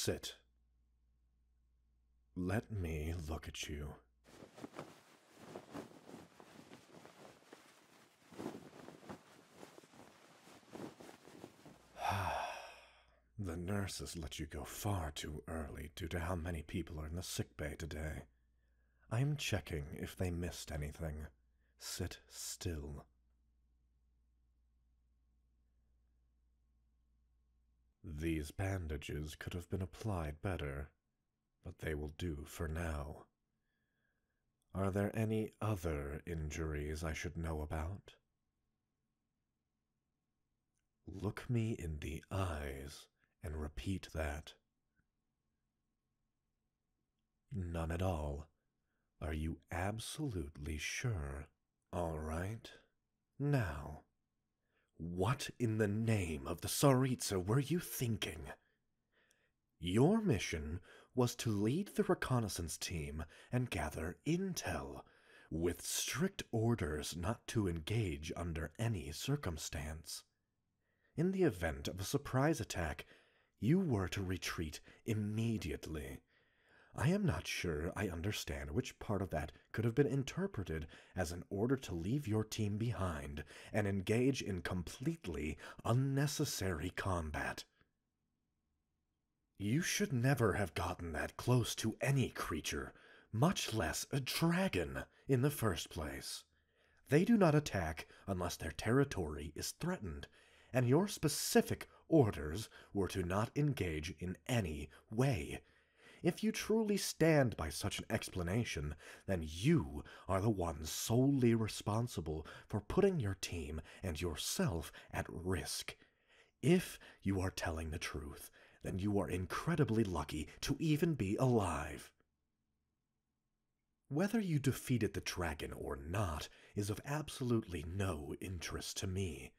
Sit. Let me look at you. The nurses let you go far too early due to how many people are in the sickbay today. I'm checking if they missed anything. Sit still. These bandages could have been applied better, but they will do for now. Are there any other injuries I should know about? Look me in the eyes and repeat that. None at all. Are you absolutely sure? All right. Now, what in the name of the Tsaritsa were you thinking? Your mission was to lead the reconnaissance team and gather intel, with strict orders not to engage under any circumstance. In the event of a surprise attack, you were to retreat immediately. I am not sure I understand which part of that could have been interpreted as an order to leave your team behind and engage in completely unnecessary combat. You should never have gotten that close to any creature, much less a dragon, in the first place. They do not attack unless their territory is threatened, and your specific orders were to not engage in any way. If you truly stand by such an explanation, then you are the one solely responsible for putting your team and yourself at risk. If you are telling the truth, then you are incredibly lucky to even be alive. Whether you defeated the dragon or not is of absolutely no interest to me.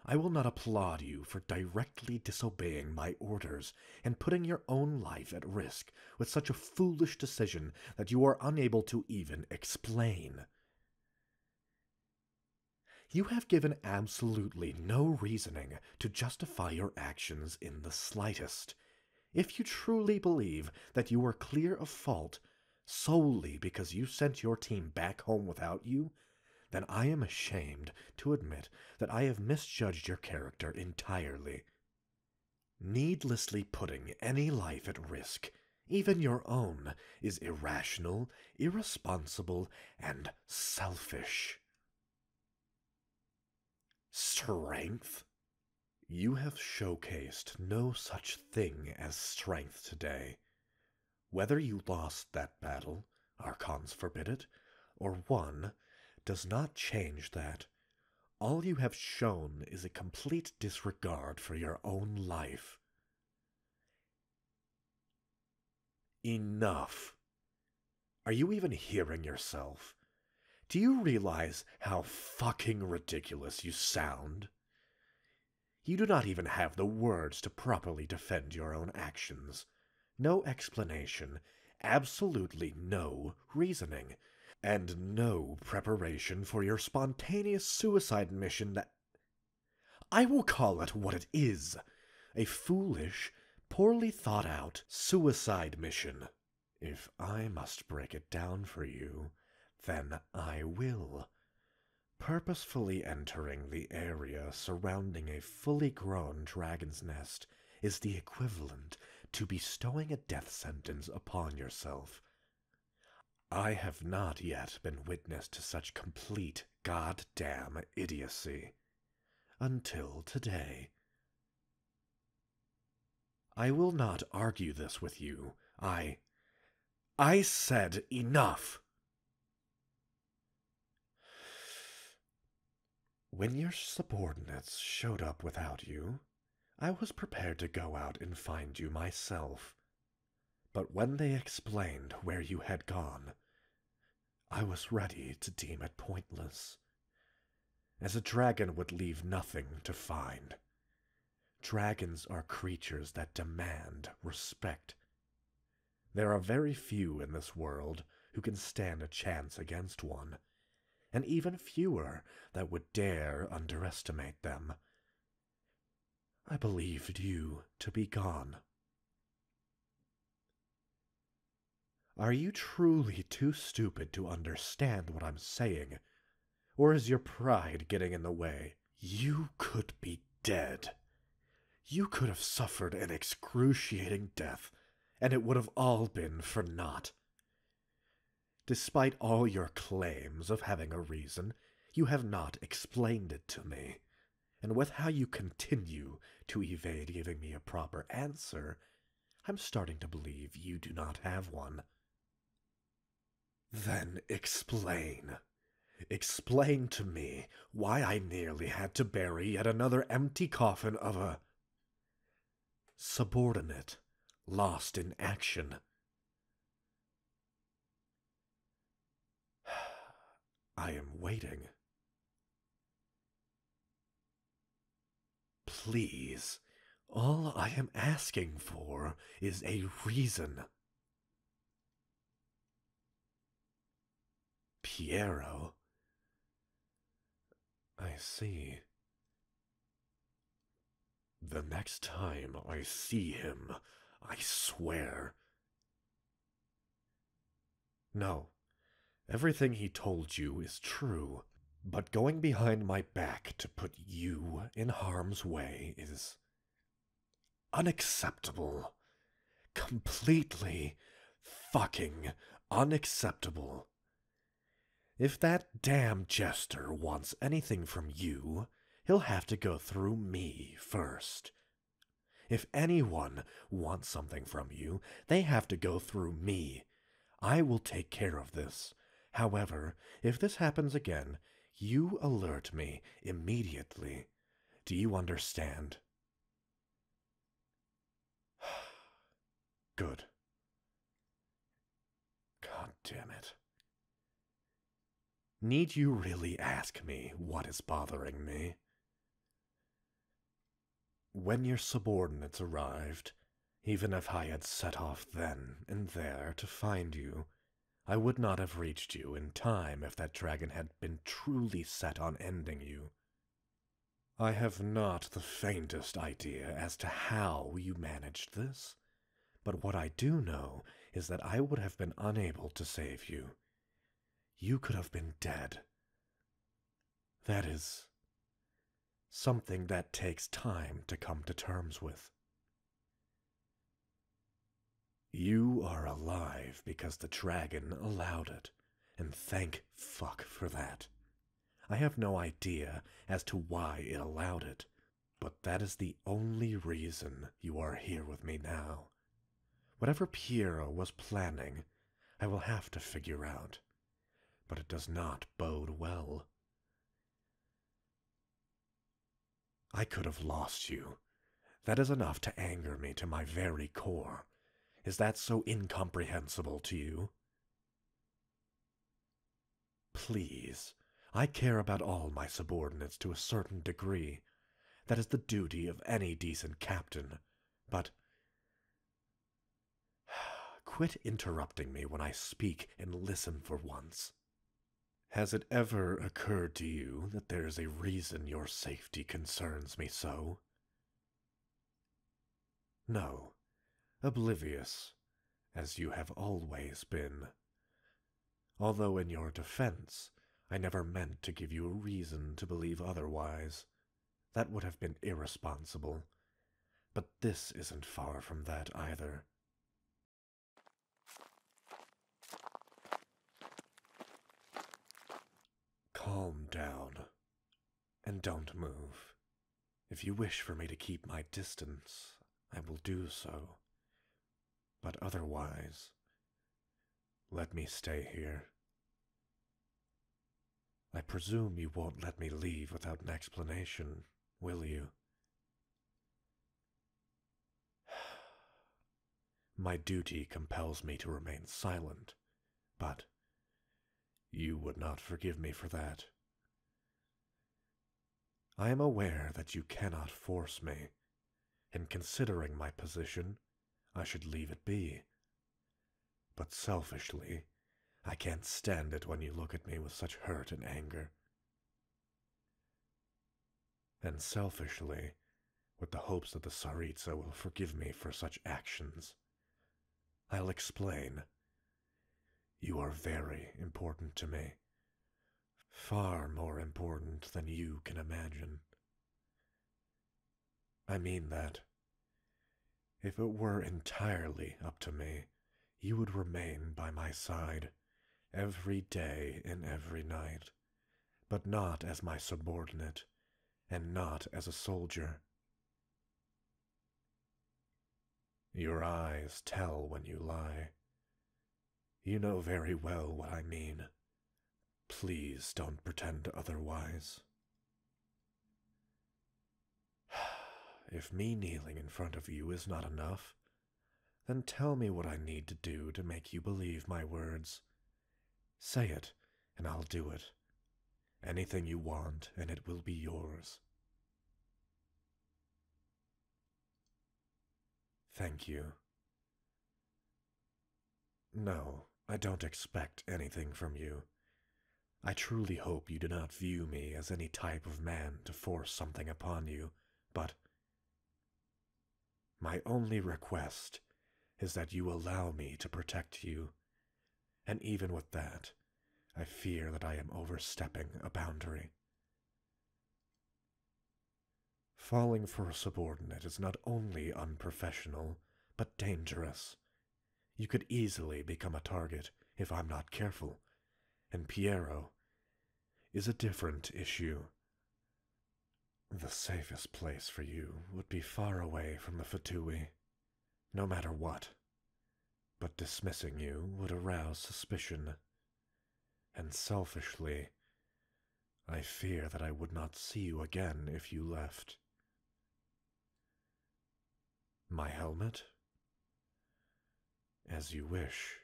I will not applaud you for directly disobeying my orders and putting your own life at risk with such a foolish decision that you are unable to even explain. You have given absolutely no reasoning to justify your actions in the slightest. If you truly believe that you were clear of fault solely because you sent your team back home without you, then I am ashamed to admit that I have misjudged your character entirely. Needlessly putting any life at risk, even your own, is irrational, irresponsible, and selfish. Strength? You have showcased no such thing as strength today. Whether you lost that battle, Archons forbid it, or won, does not change that. All you have shown is a complete disregard for your own life. Enough. Are you even hearing yourself? Do you realize how fucking ridiculous you sound? You do not even have the words to properly defend your own actions. No explanation, absolutely no reasoning, and no preparation for your spontaneous suicide mission that... I will call it what it is. A foolish, poorly thought out suicide mission. If I must break it down for you, then I will. Purposefully entering the area surrounding a fully grown dragon's nest is the equivalent to bestowing a death sentence upon yourself. I have not yet been witness to such complete goddamn idiocy. Until today. I will not argue this with you. I said enough! When your subordinates showed up without you, I was prepared to go out and find you myself. But when they explained where you had gone, I was ready to deem it pointless, as a dragon would leave nothing to find. Dragons are creatures that demand respect. There are very few in this world who can stand a chance against one, and even fewer that would dare underestimate them. I believed you to be gone. Are you truly too stupid to understand what I'm saying? Or is your pride getting in the way? You could be dead. You could have suffered an excruciating death, and it would have all been for naught. Despite all your claims of having a reason, you have not explained it to me. And with how you continue to evade giving me a proper answer, I'm starting to believe you do not have one. Then explain. Explain to me why I nearly had to bury yet another empty coffin of a subordinate lost in action. I am waiting. Please, all I am asking for is a reason. Piero? I see. The next time I see him, I swear. No, everything he told you is true, but going behind my back to put you in harm's way is unacceptable. Completely fucking unacceptable. If that damn jester wants anything from you, he'll have to go through me first. If anyone wants something from you, they have to go through me. I will take care of this. However, if this happens again, you alert me immediately. Do you understand? Good. God damn it. Need you really ask me what is bothering me? When your subordinates arrived, even if I had set off then and there to find you, I would not have reached you in time if that dragon had been truly set on ending you. I have not the faintest idea as to how you managed this, but what I do know is that I would have been unable to save you. You could have been dead. That is something that takes time to come to terms with. You are alive because the dragon allowed it, and thank fuck for that. I have no idea as to why it allowed it, but that is the only reason you are here with me now. Whatever Piero was planning, I will have to figure out, but it does not bode well. I could have lost you. That is enough to anger me to my very core. Is that so incomprehensible to you? Please, I care about all my subordinates to a certain degree. That is the duty of any decent captain. But quit interrupting me when I speak and listen for once. Has it ever occurred to you that there is a reason your safety concerns me so? No, oblivious, as you have always been. Although in your defense, I never meant to give you a reason to believe otherwise. That would have been irresponsible. But this isn't far from that either. Calm down, and don't move. If you wish for me to keep my distance, I will do so. But otherwise, let me stay here. I presume you won't let me leave without an explanation, will you? My duty compels me to remain silent, but you would not forgive me for that. I am aware that you cannot force me, and considering my position, I should leave it be. But selfishly, I can't stand it when you look at me with such hurt and anger. And selfishly, with the hopes that the Tsaritsa will forgive me for such actions, I'll explain. You are very important to me. Far more important than you can imagine. I mean that. If it were entirely up to me, you would remain by my side, every day and every night, but not as my subordinate, and not as a soldier. Your eyes tell when you lie. You know very well what I mean. Please don't pretend otherwise. If me kneeling in front of you is not enough, then tell me what I need to do to make you believe my words. Say it, and I'll do it. Anything you want, and it will be yours. Thank you. No, I don't expect anything from you. I truly hope you do not view me as any type of man to force something upon you, but my only request is that you allow me to protect you, and even with that, I fear that I am overstepping a boundary. Falling for a subordinate is not only unprofessional, but dangerous. You could easily become a target if I'm not careful, and Piero is a different issue. The safest place for you would be far away from the Fatui, no matter what. But dismissing you would arouse suspicion, and selfishly, I fear that I would not see you again if you left. My helmet? As you wish.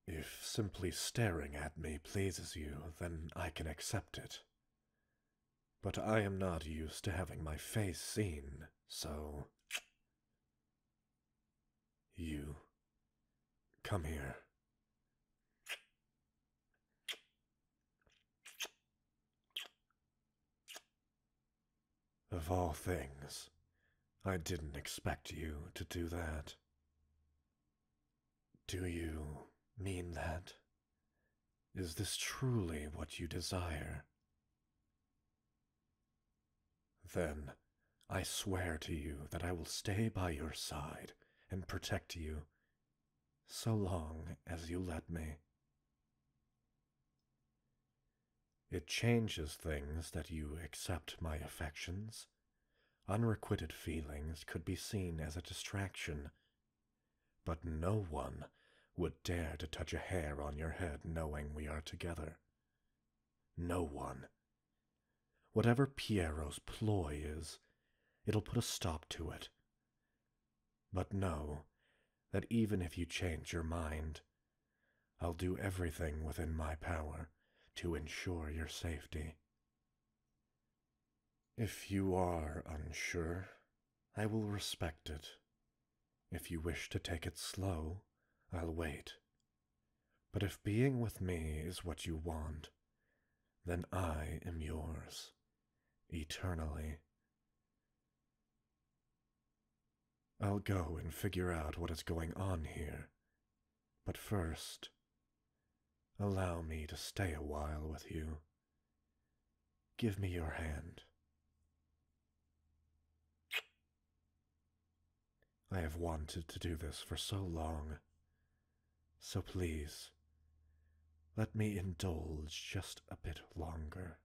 If simply staring at me pleases you, then I can accept it. But I am not used to having my face seen, so... You... come here. Of all things, I didn't expect you to do that. Do you mean that? Is this truly what you desire? Then, I swear to you that I will stay by your side and protect you, so long as you let me. It changes things that you accept my affections. Unrequited feelings could be seen as a distraction, but no one would dare to touch a hair on your head knowing we are together. No one. Whatever Piero's ploy is, it'll put a stop to it. But know that even if you change your mind, I'll do everything within my power to ensure your safety. If you are unsure, I will respect it. If you wish to take it slow, I'll wait. But if being with me is what you want, then I am yours, eternally. I'll go and figure out what is going on here, but first, allow me to stay a while with you. Give me your hand. I have wanted to do this for so long, so please, let me indulge just a bit longer.